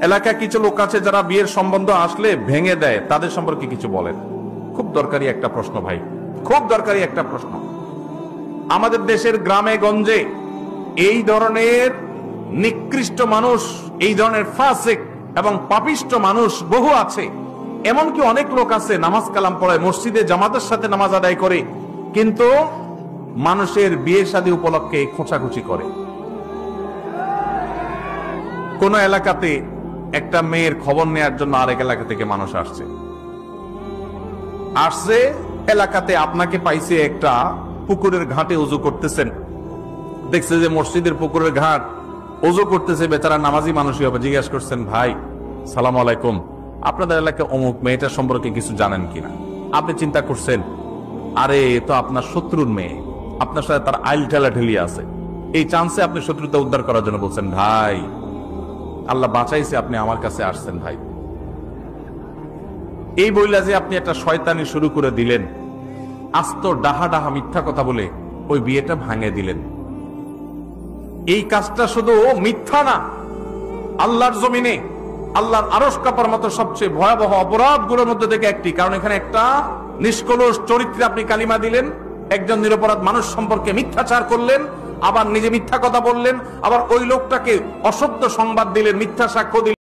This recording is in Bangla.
এলাকায় কিছু লোক আছে যারা বিয়ের সম্বন্ধ আসলে ভেঙে দেয়, তাদের সম্পর্কে কিছু বলেন। খুব দরকারি একটা প্রশ্ন ভাই, খুব দরকারি একটা প্রশ্ন। আমাদের দেশের গ্রামে গঞ্জে এই ধরনের নিকৃষ্ট মানুষ, এই ধরনের ফাসিক এবং পাপিষ্ট মানুষ বহু আছে। এমনকি অনেক লোক আছে নামাজ কালাম পড়ায়, মসজিদে জামাতের সাথে নামাজ আদায় করে, কিন্তু মানুষের বিয়ে শাদী উপলক্ষে খোঁচাখুচি করে। কোন এলাকাতে একটা মেয়ের খবর নেয়ার জন্য আরেক এলাকা থেকে মানুষ আসছে, এলাকাতে আপনাকে পাইছে একটা পুকুরের ঘাটে ওযু করতেছেন, দেখছে যে মসজিদের পুকুরের ঘাট, ওযু করতেছে, বেচারা নামাজি মানুষই হবে। জিজ্ঞাসা করছেন, ভাই সালাম আলাইকুম, আপনাদের এলাকায় অমুক মেয়েটা সম্পর্কে কিছু জানেন কিনা? আপনি চিন্তা করছেন, আরে তো আপনার শত্রুর মেয়ে, আপনার সাথে তার আইল ঠেলা ঠেলি আছে। এই চান্সে আপনি শত্রুতা উদ্ধার করার জন্য বলছেন, ভাই আল্লাহ বাঁচাইছে, আপনি আমার কাছে আসছেন ভাই। এই বইলা যে আপনি একটা শয়তানি শুরু করে দিলেন, আস্ত ডাহা ডাহা মিথ্যা কথা বলে ওই বিয়েটা ভাঙে দিলেন। এই কাজটা শুধু মিথ্যা না, আল্লাহর জমিনে আল্লাহর আরশ কাঁপার মতো সবচেয়ে ভয়াবহ অপরাধগুলোর মধ্যে থেকে একটি। কারণ এখানে একটা নিষ্কলুষ চরিত্রে আপনি কালিমা দিলেন, একজন নিরপরাধ মানুষ সম্পর্কে মিথ্যাচার করলেন, আবার নিজে মিথ্যা কথা বললেন, আবার ওই লোকটাকে অসত্য সংবাদ দিলেন, মিথ্যা সাক্ষ্য দিলেন।